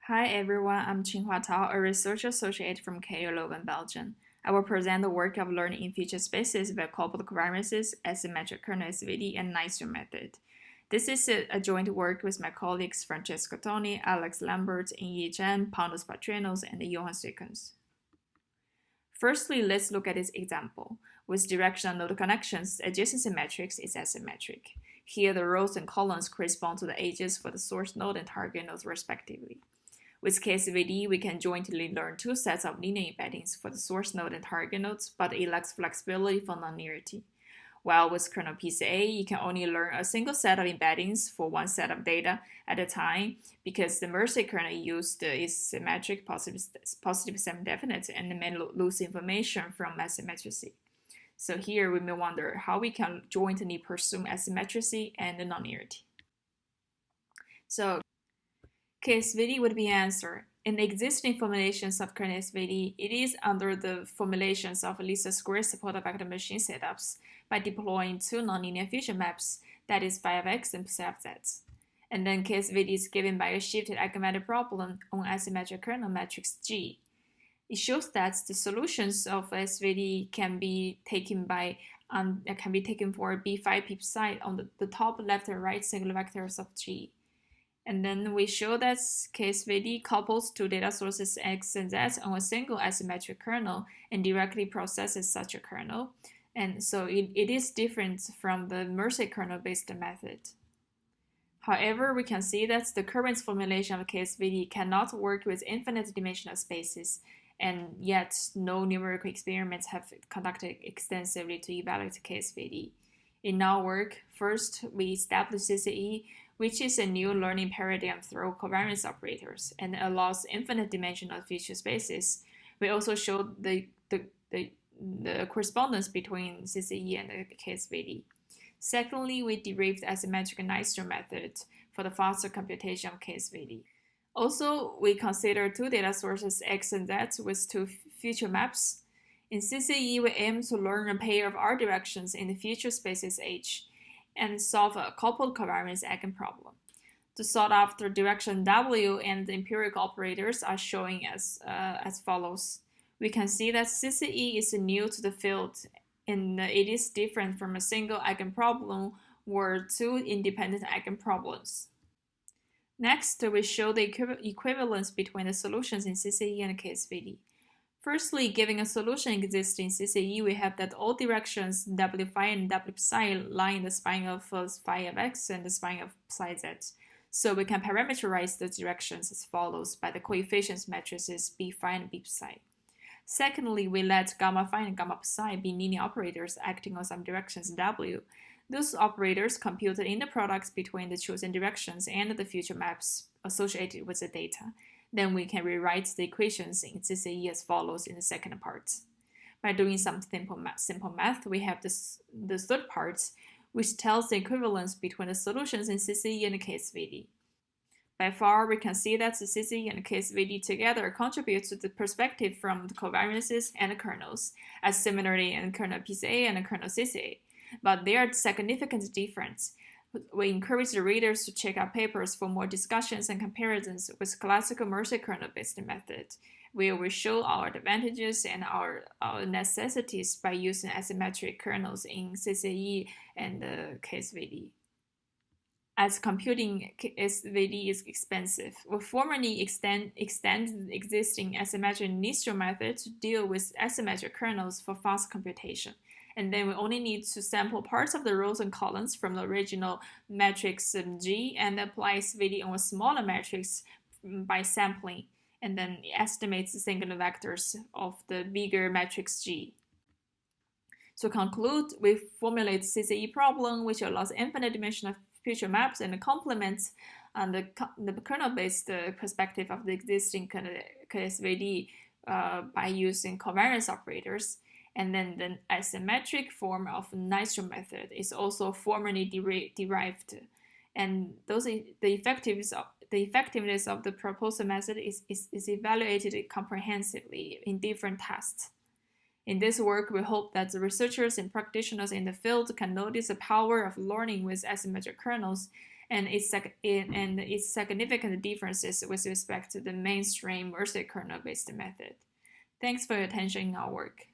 Hi everyone, I'm Qinghua Tao, a research associate from KU Leuven, Belgium. I will present the work of learning in feature spaces by coupled covariances, asymmetric kernel SVD, and Nyström method. This is a joint work with my colleagues Francesco Toni, Alex Lambert, Yi Chen, Pontus Patrinos, and Johan Swickens. Firstly, let's look at this example. With directional node connections, adjacency matrix is asymmetric. Here, the rows and columns correspond to the edges for the source node and target nodes respectively. With KSVD, we can jointly learn two sets of linear embeddings for the source node and target nodes, but it lacks flexibility for nonlinearity. While with kernel PCA, you can only learn a single set of embeddings for one set of data at a time because the mercy kernel used is symmetric, positive semi-definite, and may lose information from asymmetricity. So here we may wonder how we can jointly pursue asymmetricity and nonlinearity. So KSVD would be answer. In the existing formulations of kernel SVD, it is under the formulations of least square supported vector machine setups by deploying two nonlinear fusion maps, that is phi of x and psi of z. And then KSVD is given by a shifted eigenvalue problem on asymmetric kernel matrix G. It shows that the solutions of SVD can be taken for B phi P psi on the top left and right singular vectors of G. And then we show that KSVD couples two data sources x and z on a single asymmetric kernel and directly processes such a kernel. And so it is different from the mercy kernel-based method. However, we can see that the current formulation of KSVD cannot work with infinite dimensional spaces, and yet no numerical experiments have conducted extensively to evaluate KSVD. In our work, first we establish CCE, which is a new learning paradigm through covariance operators and allows infinite dimensional feature spaces. We also showed the correspondence between CCE and the KSVD. Secondly, we derived asymmetric Nyström method for the faster computation of KSVD. Also, we consider two data sources x and z with two feature maps. In CCE, we aim to learn a pair of r directions in the feature spaces H and solve a coupled covariance eigenproblem. The sought after direction W and the empirical operators are showing as follows. We can see that CCE is new to the field and it is different from a single eigenproblem or two independent eigenproblems. Next, we show the equivalence between the solutions in CCE and KSVD. Firstly, given a solution exists in CCE, we have that all directions W phi and W psi lie in the span of phi of x and the span of psi z. So we can parameterize the directions as follows by the coefficients matrices B phi and B psi. Secondly, we let gamma phi and gamma psi be linear operators acting on some directions W. Those operators compute the inner products between the chosen directions and the future maps associated with the data. Then we can rewrite the equations in CCE as follows in the second part. By doing some simple math, we have the third part, which tells the equivalence between the solutions in CCE and KSVD. By far, we can see that the CCE and KSVD together contribute to the perspective from the covariances and the kernels, as similarly in kernel PCA and kernel CCA. But there are significant differences. We encourage the readers to check out papers for more discussions and comparisons with classical mercy kernel-based method, where we show our advantages and our necessities by using asymmetric kernels in CCE and KSVD. As computing KSVD is expensive, we formally extend the existing asymmetric Nyström method to deal with asymmetric kernels for fast computation. And then we only need to sample parts of the rows and columns from the original matrix G and apply SVD on a smaller matrix by sampling, and then estimates the singular vectors of the bigger matrix G. To conclude, we formulate CCE problem, which allows infinite dimensional future maps and complements the kernel-based perspective of the existing KSVD by using covariance operators. And then the asymmetric form of Nyström method is also formally derived. And the effectiveness of the proposed method is evaluated comprehensively in different tests. In this work, we hope that the researchers and practitioners in the field can notice the power of learning with asymmetric kernels and its significant differences with respect to the mainstream versus kernel-based method. Thanks for your attention in our work.